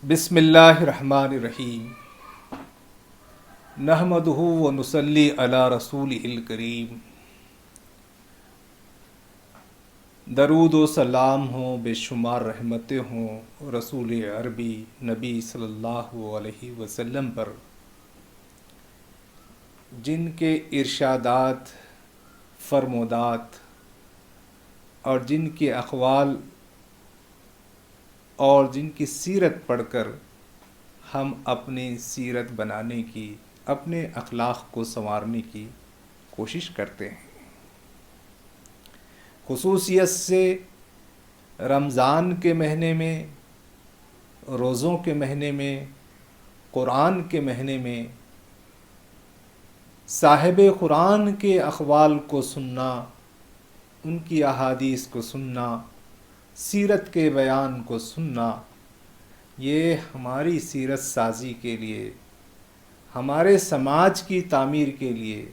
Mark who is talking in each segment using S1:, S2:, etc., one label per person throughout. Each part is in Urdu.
S1: بسم اللہ الرحمن الرحیم نحمدہ و نصلی علی رسول الکریم. درود و سلام ہوں، بے شمار رحمتیں ہوں رسول عربی نبی صلی اللہ علیہ وسلم پر، جن کے ارشادات، فرمودات اور جن کے اقوال اور جن کی سیرت پڑھ کر ہم اپنی سیرت بنانے کی، اپنے اخلاق کو سنوارنے کی کوشش کرتے ہیں. خصوصیت سے رمضان کے مہینے میں، روزوں کے مہینے میں، قرآن کے مہینے میں صاحب قرآن کے اقوال کو سننا، ان کی احادیث کو سننا، سیرت کے بیان کو سننا، یہ ہماری سیرت سازی کے لیے، ہمارے سماج کی تعمیر کے لیے،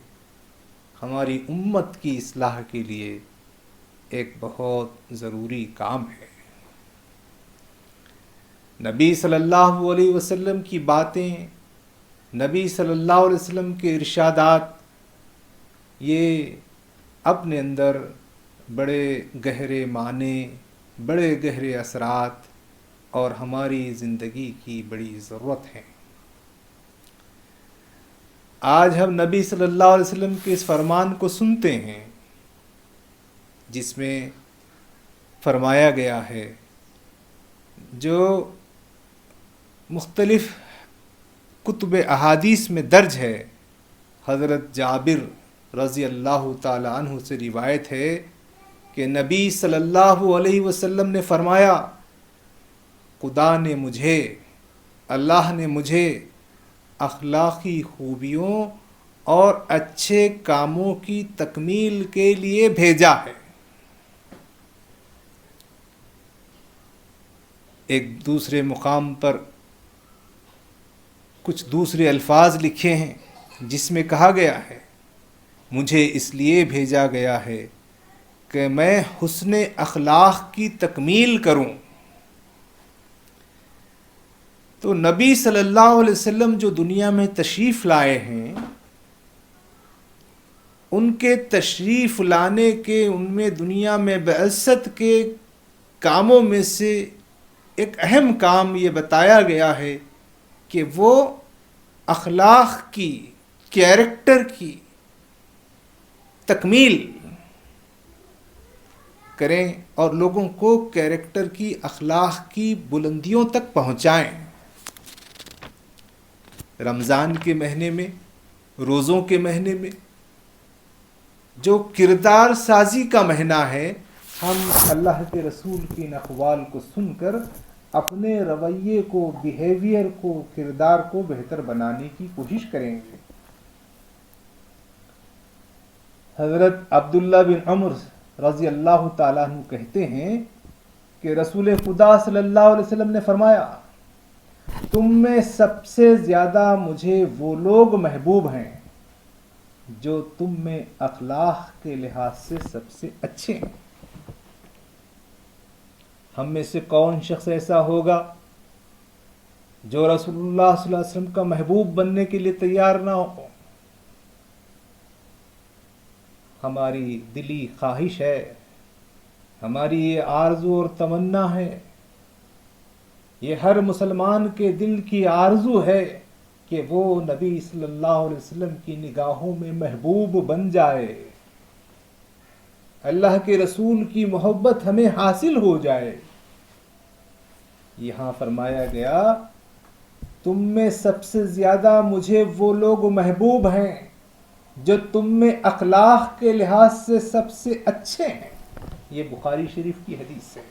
S1: ہماری امت کی اصلاح کے لیے ایک بہت ضروری کام ہے. نبی صلی اللہ علیہ وسلم کی باتیں، نبی صلی اللہ علیہ وسلم کے ارشادات، یہ اپنے اندر بڑے گہرے معنی، بڑے گہرے اثرات اور ہماری زندگی کی بڑی ضرورت ہیں. آج ہم نبی صلی اللہ علیہ وسلم کے اس فرمان کو سنتے ہیں جس میں فرمایا گیا ہے، جو مختلف کتب احادیث میں درج ہے. حضرت جابر رضی اللہ تعالی عنہ سے روایت ہے کہ نبی صلی اللہ علیہ وسلم نے فرمایا، خدا نے مجھے، اللہ نے مجھے اخلاقی خوبیوں اور اچھے کاموں کی تکمیل کے لیے بھیجا ہے. ایک دوسرے مقام پر کچھ دوسرے الفاظ لکھے ہیں جس میں کہا گیا ہے، مجھے اس لیے بھیجا گیا ہے کہ میں حسن اخلاق کی تکمیل کروں. تو نبی صلی اللہ علیہ وسلم جو دنیا میں تشریف لائے ہیں، ان کے تشریف لانے کے، ان میں دنیا میں بعثت کے کاموں میں سے ایک اہم کام یہ بتایا گیا ہے کہ وہ اخلاق کی، کیریکٹر کی تکمیل کریں اور لوگوں کو کیریکٹر کی، اخلاق کی بلندیوں تک پہنچائیں. رمضان کے مہینے میں، روزوں کے مہینے میں جو کردار سازی کا مہینہ ہے، ہم اللہ کے رسول کے ان اقوال کو سن کر اپنے رویے کو، بیہیویئر کو، کردار کو بہتر بنانے کی کوشش کریں گے. حضرت عبداللہ بن عمر رضی اللہ تعالیٰ عنہ کہتے ہیں کہ رسول خدا صلی اللہ علیہ وسلم نے فرمایا، تم میں سب سے زیادہ مجھے وہ لوگ محبوب ہیں جو تم میں اخلاق کے لحاظ سے سب سے اچھے ہیں. ہم میں سے کون شخص ایسا ہوگا جو رسول اللہ صلی اللہ علیہ وسلم کا محبوب بننے کے لیے تیار نہ ہو؟ ہماری دلی خواہش ہے، ہماری یہ آرزو اور تمنا ہے، یہ ہر مسلمان کے دل کی آرزو ہے کہ وہ نبی صلی اللہ علیہ وسلم کی نگاہوں میں محبوب بن جائے، اللہ کے رسول کی محبت ہمیں حاصل ہو جائے. یہاں فرمایا گیا، تم میں سب سے زیادہ مجھے وہ لوگ محبوب ہیں جو تم میں اخلاق کے لحاظ سے سب سے اچھے ہیں. یہ بخاری شریف کی حدیث ہے.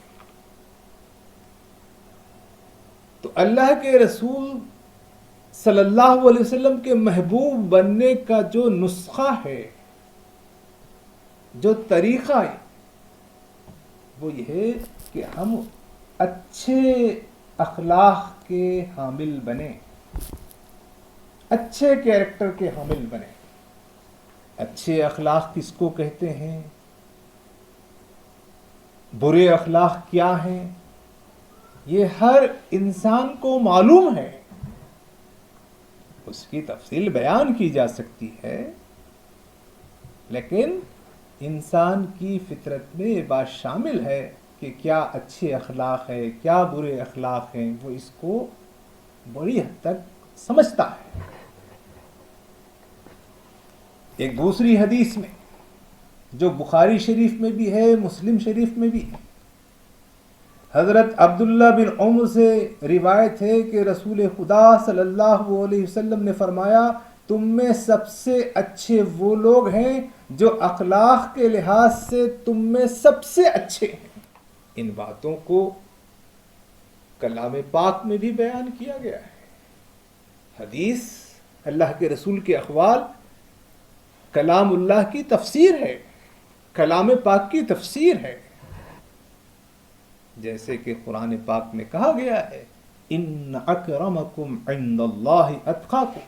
S1: تو اللہ کے رسول صلی اللہ علیہ وسلم کے محبوب بننے کا جو نسخہ ہے، جو طریقہ ہے، وہ یہ ہے کہ ہم اچھے اخلاق کے حامل بنیں، اچھے کیریکٹر کے حامل بنیں. اچھے اخلاق کس کو کہتے ہیں؟ برے اخلاق کیا ہیں؟ یہ ہر انسان کو معلوم ہے، اس کی تفصیل بیان کی جا سکتی ہے، لیکن انسان کی فطرت میں یہ بات شامل ہے کہ کیا اچھے اخلاق ہے، کیا برے اخلاق ہیں، وہ اس کو بڑی حد تک سمجھتا ہے۔ ایک دوسری حدیث میں جو بخاری شریف میں بھی ہے، مسلم شریف میں بھی ہے، حضرت عبداللہ بن عمر سے روایت ہے کہ رسول خدا صلی اللہ علیہ وسلم نے فرمایا، تم میں سب سے اچھے وہ لوگ ہیں جو اخلاق کے لحاظ سے تم میں سب سے اچھے ہیں۔ ان باتوں کو کلام پاک میں بھی بیان کیا گیا ہے۔ حدیث اللہ کے رسول کے اقوال کلام اللہ کی تفسیر ہے، کلام پاک کی تفسیر ہے۔ جیسے کہ قرآن پاک میں کہا گیا ہے، ان اکرمکم عند اللہ اتقاکم،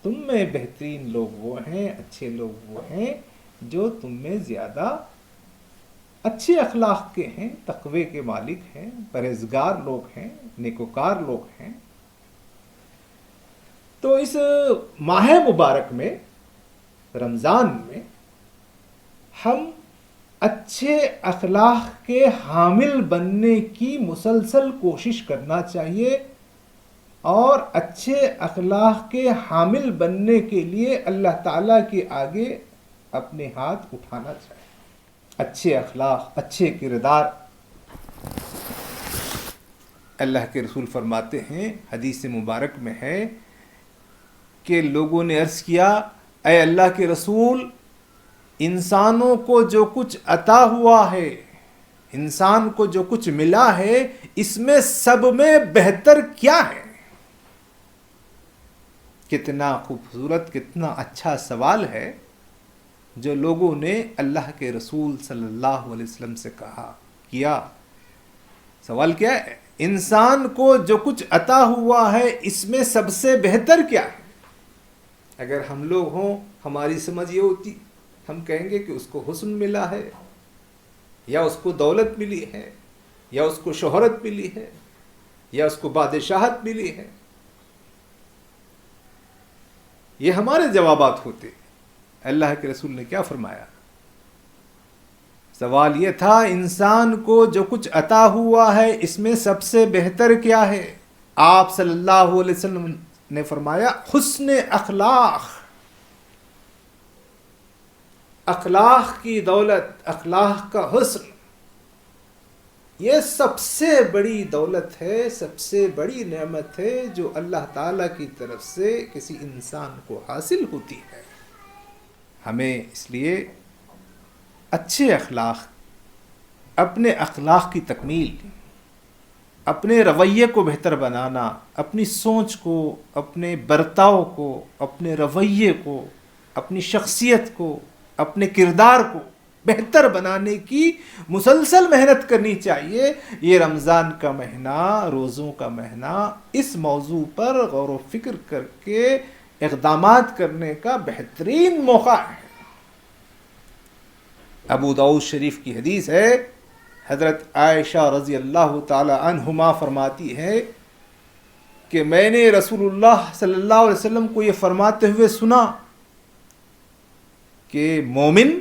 S1: تم میں بہترین لوگ وہ ہیں، اچھے لوگ وہ ہیں جو تم میں زیادہ اچھے اخلاق کے ہیں، تقوی کے مالک ہیں، پرہیزگار لوگ ہیں، نیکوکار لوگ ہیں۔ تو اس ماہ مبارک میں، رمضان میں، ہم اچھے اخلاق کے حامل بننے کی مسلسل کوشش کرنا چاہیے، اور اچھے اخلاق کے حامل بننے کے لیے اللہ تعالیٰ کے آگے اپنے ہاتھ اٹھانا چاہیے۔ اچھے اخلاق، اچھے کردار۔ اللہ کے رسول فرماتے ہیں، حدیث مبارک میں ہے کہ لوگوں نے عرض کیا، اے اللہ کے رسول، انسانوں کو جو کچھ عطا ہوا ہے، انسان کو جو کچھ ملا ہے، اس میں سب میں بہتر کیا ہے؟ کتنا خوبصورت، کتنا اچھا سوال ہے جو لوگوں نے اللہ کے رسول صلی اللہ علیہ وسلم سے کیا۔ سوال کیا ہے؟ انسان کو جو کچھ عطا ہوا ہے، اس میں سب سے بہتر کیا ہے؟ اگر ہم لوگ ہوں، ہماری سمجھ یہ ہوتی، ہم کہیں گے کہ اس کو حسن ملا ہے، یا اس کو دولت ملی ہے، یا اس کو شہرت ملی ہے، یا اس کو بادشاہت ملی ہے۔ یہ ہمارے جوابات ہوتے۔ اللہ کے رسول نے کیا فرمایا؟ سوال یہ تھا، انسان کو جو کچھ عطا ہوا ہے، اس میں سب سے بہتر کیا ہے؟ آپ صلی اللہ علیہ وسلم نے فرمایا، حسن اخلاق۔ اخلاق کی دولت، اخلاق کا حسن، یہ سب سے بڑی دولت ہے، سب سے بڑی نعمت ہے جو اللہ تعالیٰ کی طرف سے کسی انسان کو حاصل ہوتی ہے۔ ہمیں اس لیے اچھے اخلاق، اپنے اخلاق کی تکمیل، اپنے رویے کو بہتر بنانا، اپنی سوچ کو، اپنے برتاؤ کو، اپنے رویے کو، اپنی شخصیت کو، اپنے کردار کو بہتر بنانے کی مسلسل محنت کرنی چاہیے۔ یہ رمضان کا مہینہ، روزوں کا مہینہ، اس موضوع پر غور و فکر کر کے اقدامات کرنے کا بہترین موقع ہے۔ ابو داؤد شریف کی حدیث ہے، حضرت عائشہ رضی اللہ تعالی عنہما فرماتی ہے کہ میں نے رسول اللہ صلی اللہ علیہ وسلم کو یہ فرماتے ہوئے سنا کہ مومن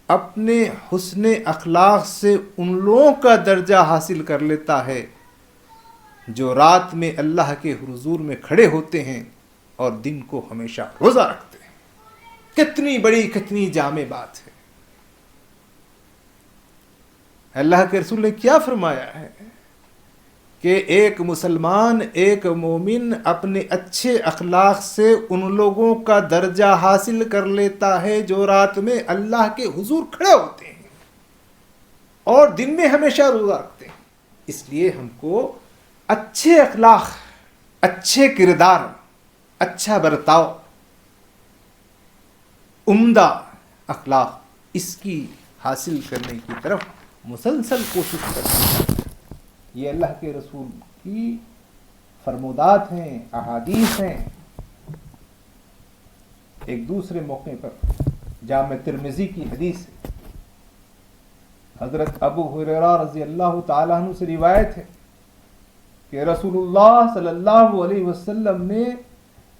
S1: اپنے حسن اخلاق سے ان لوگوں کا درجہ حاصل کر لیتا ہے جو رات میں اللہ کے حضور میں کھڑے ہوتے ہیں اور دن کو ہمیشہ روزہ رکھتے ہیں۔ کتنی بڑی، کتنی جامع بات ہے۔ اللہ کے رسول نے کیا فرمایا ہے کہ ایک مسلمان، ایک مومن اپنے اچھے اخلاق سے ان لوگوں کا درجہ حاصل کر لیتا ہے جو رات میں اللہ کے حضور کھڑے ہوتے ہیں اور دن میں ہمیشہ روزہ رکھتے ہیں۔ اس لیے ہم کو اچھے اخلاق، اچھے کردار، اچھا برتاؤ، عمدہ اخلاق، اس کی حاصل کرنے کی طرف مسلسل کوشش کرنی ہے۔ یہ اللہ کے رسول کی فرمودات ہیں، احادیث ہیں۔ ایک دوسرے موقع پر جامع ترمذی کی حدیث ہے، حضرت ابو ہریرہ رضی اللہ تعالیٰ عنہ سے روایت ہے کہ رسول اللہ صلی اللہ علیہ وسلم نے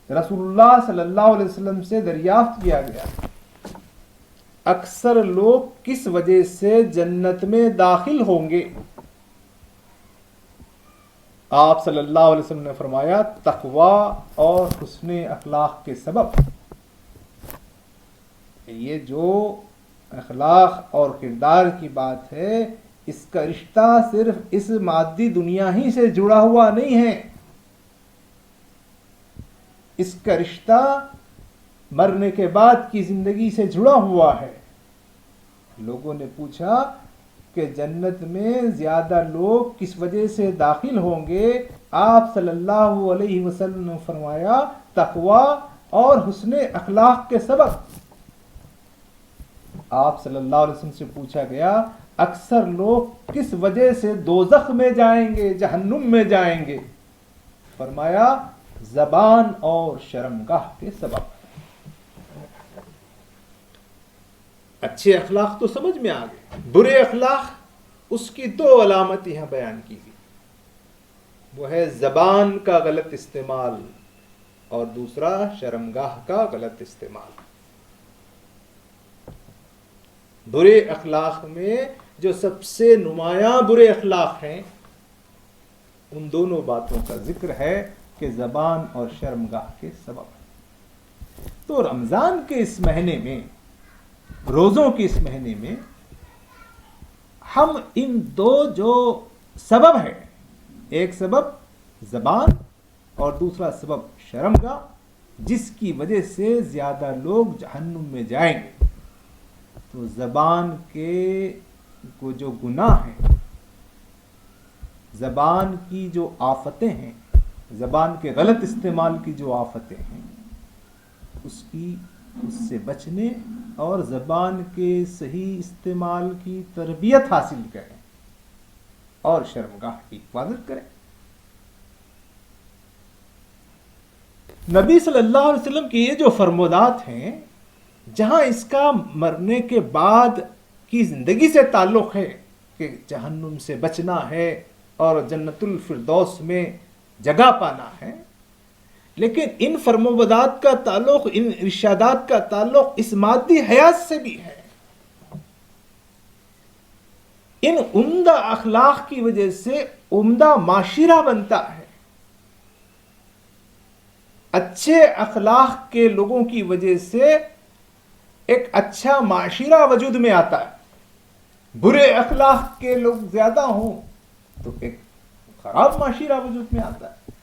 S1: رسول اللہ صلی اللہ علیہ وسلم سے دریافت کیا گیا اکثر لوگ کس وجہ سے جنت میں داخل ہوں گے؟ آپ صلی اللہ علیہ وسلم نے فرمایا تقوی اور حسن اخلاق کے سبب. یہ جو اخلاق اور کردار کی بات ہے اس کا رشتہ صرف اس مادی دنیا ہی سے جڑا ہوا نہیں ہے، اس کا رشتہ مرنے کے بعد کی زندگی سے جڑا ہوا ہے. لوگوں نے پوچھا کہ جنت میں زیادہ لوگ کس وجہ سے داخل ہوں گے؟ آپ صلی اللہ علیہ وسلم نے فرمایا تقوی اور حسن اخلاق کے سبب. آپ صلی اللہ علیہ وسلم سے پوچھا گیا اکثر لوگ کس وجہ سے دوزخ میں جائیں گے، جہنم میں جائیں گے؟ فرمایا زبان اور شرمگاہ کے سبب. اچھے اخلاق تو سمجھ میں آ گئے، برے اخلاق اس کی دو علامت یہاں بیان کی گئی، وہ ہے زبان کا غلط استعمال اور دوسرا شرمگاہ کا غلط استعمال. برے اخلاق میں جو سب سے نمایاں برے اخلاق ہیں ان دونوں باتوں کا ذکر ہے کہ زبان اور شرمگاہ کے سبب. تو رمضان کے اس مہینے میں، روزوں کے اس مہینے میں ہم ان دو جو سبب ہے، ایک سبب زبان اور دوسرا سبب شرمگاہ، جس کی وجہ سے زیادہ لوگ جہنم میں جائیں گے. تو زبان کے کو جو گناہ ہیں، زبان کی جو آفتیں ہیں، زبان کے غلط استعمال کی جو آفتیں ہیں، اس سے بچنے اور زبان کے صحیح استعمال کی تربیت حاصل کریں اور شرمگاہ کی حفاظت کریں. نبی صلی اللہ علیہ وسلم کی یہ جو فرمودات ہیں، جہاں اس کا مرنے کے بعد کی زندگی سے تعلق ہے کہ جہنم سے بچنا ہے اور جنت الفردوس میں جگہ پانا ہے، لیکن ان فرمودات کا تعلق، ان ارشادات کا تعلق اس مادی حیات سے بھی ہے. ان عمدہ اخلاق کی وجہ سے عمدہ معاشرہ بنتا ہے. اچھے اخلاق کے لوگوں کی وجہ سے ایک اچھا معاشرہ وجود میں آتا ہے. برے اخلاق کے لوگ زیادہ ہوں تو ایک خراب معاشرہ وجود میں آتا ہے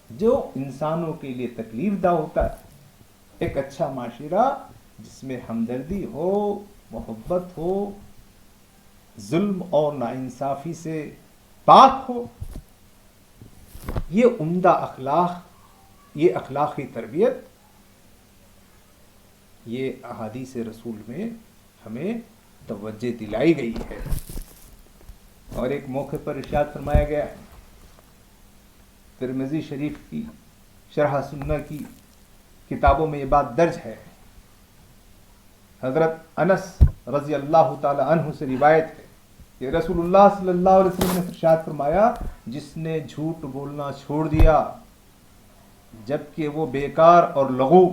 S1: جو انسانوں کے لیے تکلیف دہ ہوتا ہے. ایک اچھا معاشرہ جس میں ہمدردی ہو، محبت ہو، ظلم اور ناانصافی سے پاک ہو، یہ عمدہ اخلاق، یہ اخلاقی تربیت، یہ احادیث رسول میں ہمیں توجہ دلائی گئی ہے. اور ایک موقع پر ارشاد فرمایا گیا ہے، ترمذی شریف کی شرح سنہ کی کتابوں میں یہ بات درج ہے. حضرت انس رضی اللہ تعالی عنہ سے روایت ہے کہ رسول اللہ صلی اللہ علیہ وسلم نے ارشاد فرمایا جس نے جھوٹ بولنا چھوڑ دیا جبکہ وہ بیکار اور لغو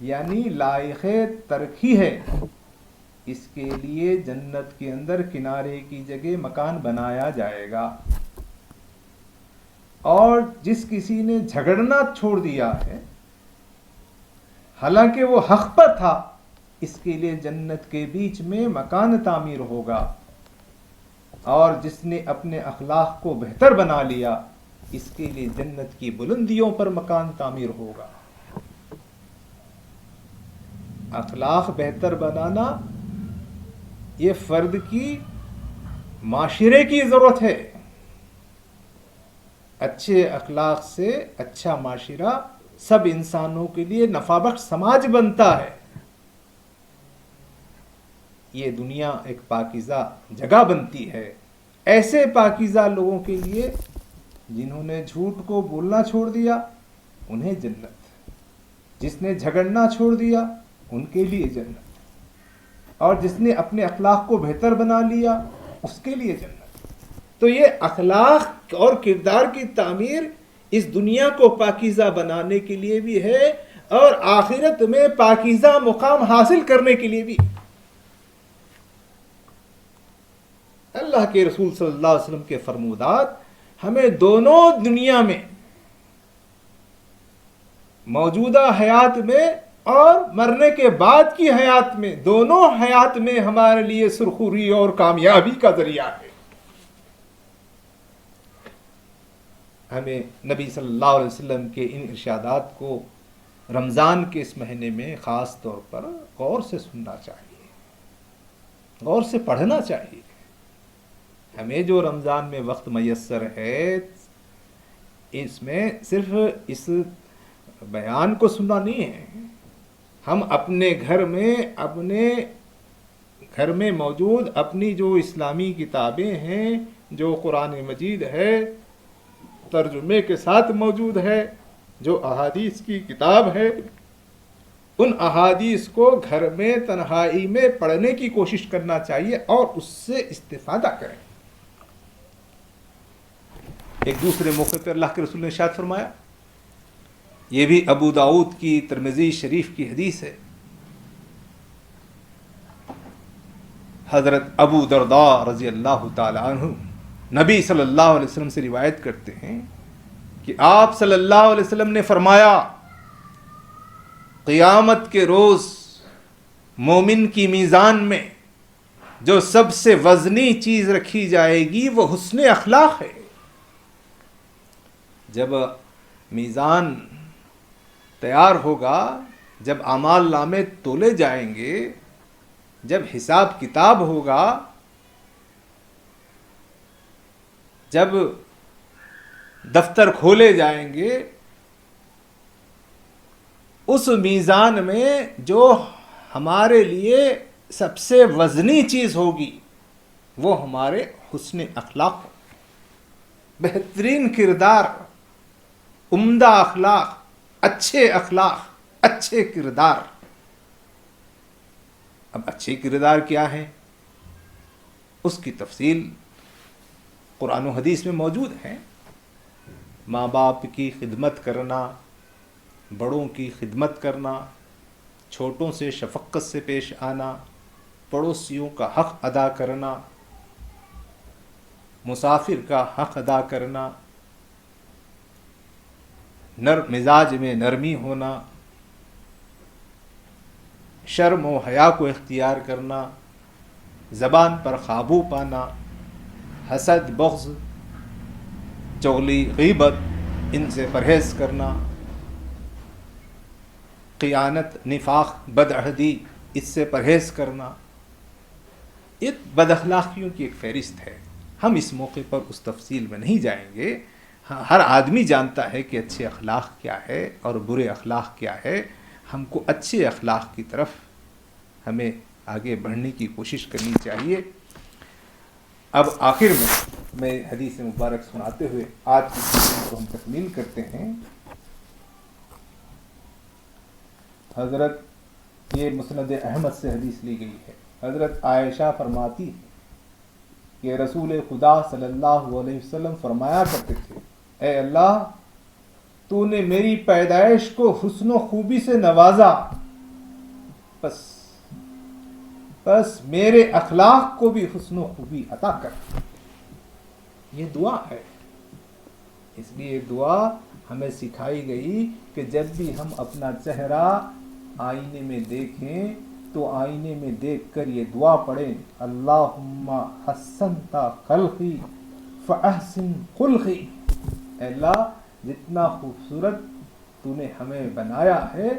S1: یعنی لائق ترک ہی ہے، اس کے لیے جنت کے اندر کنارے کی جگہ مکان بنایا جائے گا. اور جس کسی نے جھگڑنا چھوڑ دیا ہے حالانکہ وہ حق پر تھا، اس کے لیے جنت کے بیچ میں مکان تعمیر ہوگا. اور جس نے اپنے اخلاق کو بہتر بنا لیا اس کے لیے جنت کی بلندیوں پر مکان تعمیر ہوگا. اخلاق بہتر بنانا یہ فرد کی، معاشرے کی ضرورت ہے. اچھے اخلاق سے اچھا معاشرہ سب انسانوں کے لیے نفع بخش سماج بنتا ہے. یہ دنیا ایک پاکیزہ جگہ بنتی ہے ایسے پاکیزہ لوگوں کے لیے جنہوں نے جھوٹ کو بولنا چھوڑ دیا، انہیں جنت. جس نے جھگڑنا چھوڑ دیا ان کے لیے جنت. اور جس نے اپنے اخلاق کو بہتر بنا لیا اس کے لیے جنت. تو یہ اخلاق اور کردار کی تعمیر اس دنیا کو پاکیزہ بنانے کے لیے بھی ہے اور آخرت میں پاکیزہ مقام حاصل کرنے کے لیے بھی. اللہ کے رسول صلی اللہ علیہ وسلم کے فرمودات ہمیں دونوں دنیا میں موجودہ حیات میں اور مرنے کے بعد کی حیات میں، دونوں حیات میں ہمارے لیے سرخروئی اور کامیابی کا ذریعہ ہے. ہمیں نبی صلی اللہ علیہ وسلم کے ان ارشادات کو رمضان کے اس مہینے میں خاص طور پر غور سے سننا چاہیے، غور سے پڑھنا چاہیے. ہمیں جو رمضان میں وقت میسر ہے اس میں صرف اس بیان کو سننا نہیں ہے، ہم اپنے گھر میں موجود اپنی جو اسلامی کتابیں ہیں، جو قرآن مجید ہے ترجمے کے ساتھ موجود ہے، جو احادیث کی کتاب ہے، ان احادیث کو گھر میں تنہائی میں پڑھنے کی کوشش کرنا چاہیے اور اس سے استفادہ کریں. ایک دوسرے موقع پر اللہ کے رسول نے ارشاد فرمایا، یہ بھی ابو داؤد کی ترمذی شریف کی حدیث ہے، حضرت ابو درداء رضی اللہ تعالی عنہ نبی صلی اللہ علیہ وسلم سے روایت کرتے ہیں کہ آپ صلی اللہ علیہ وسلم نے فرمایا، قیامت کے روز مومن کی میزان میں جو سب سے وزنی چیز رکھی جائے گی وہ حسن اخلاق ہے. جب میزان تیار ہوگا، جب اعمال نامے تولے جائیں گے، جب حساب کتاب ہوگا، جب دفتر کھولے جائیں گے، اس میزان میں جو ہمارے لیے سب سے وزنی چیز ہوگی وہ ہمارے حسن اخلاق، بہترین کردار، عمدہ اخلاق، اچھے کردار. اب اچھے کردار کیا ہے؟ اس کی تفصیل قرآن و حدیث میں موجود ہے. ماں باپ کی خدمت کرنا، بڑوں کی خدمت کرنا، چھوٹوں سے شفقت سے پیش آنا، پڑوسیوں کا حق ادا کرنا، مسافر کا حق ادا کرنا، مزاج میں نرمی ہونا، شرم و حیا کو اختیار کرنا، زبان پر قابو پانا، حسد، بغض، چغلی، غیبت، ان سے پرہیز کرنا، خیانت، نفاق، بدعہدی، اس سے پرہیز کرنا. یہ بد اخلاقیوں کی ایک فہرست ہے. ہم اس موقع پر اس تفصیل میں نہیں جائیں گے. ہر آدمی جانتا ہے کہ اچھے اخلاق کیا ہے اور برے اخلاق کیا ہے. ہم کو اچھے اخلاق کی طرف ہمیں آگے بڑھنے کی کوشش کرنی چاہیے. اب آخر میں حدیث مبارک سناتے ہوئے آج کی سیشن کو ہم تکمیل کرتے ہیں. حضرت یہ مسند احمد سے حدیث لی گئی ہے. حضرت عائشہ فرماتی ہے کہ رسول خدا صلی اللہ علیہ وسلم فرمایا کرتے تھے، اے اللہ تو نے میری پیدائش کو حسن و خوبی سے نوازا، بس میرے اخلاق کو بھی حسن و خوبی عطا کر. یہ دعا ہے. اس لیے یہ دعا ہمیں سکھائی گئی کہ جب بھی ہم اپنا چہرہ آئینے میں دیکھیں تو آئینے میں دیکھ کر یہ دعا پڑھیں، اللہم حسنت خلقی فاحسن خلقی. اے اللہ جتنا خوبصورت تو نے ہمیں بنایا ہے،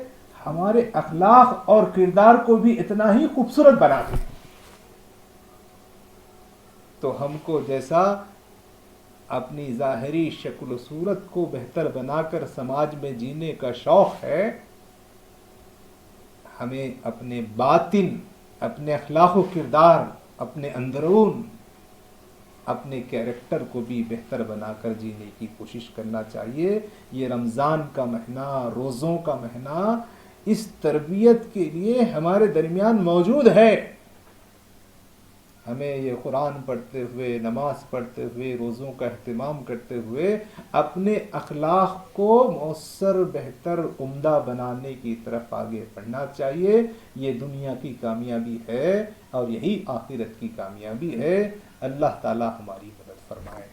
S1: ہمارے اخلاق اور کردار کو بھی اتنا ہی خوبصورت بنا دے. تو ہم کو جیسا اپنی ظاہری شکل و صورت کو بہتر بنا کر سماج میں جینے کا شوق ہے، ہمیں اپنے باطن، اپنے اخلاق و کردار، اپنے اندرون، اپنے کیریکٹر کو بھی بہتر بنا کر جینے کی کوشش کرنا چاہیے. یہ رمضان کا مہینہ، روزوں کا مہینہ اس تربیت کے لیے ہمارے درمیان موجود ہے. ہمیں یہ قرآن پڑھتے ہوئے، نماز پڑھتے ہوئے، روزوں کا اہتمام کرتے ہوئے اپنے اخلاق کو مؤثر، بہتر، عمدہ بنانے کی طرف آگے بڑھنا چاہیے۔ یہ دنیا کی کامیابی ہے اور یہی آخرت کی کامیابی ہے۔ اللہ تعالی ہماری مدد فرمائے۔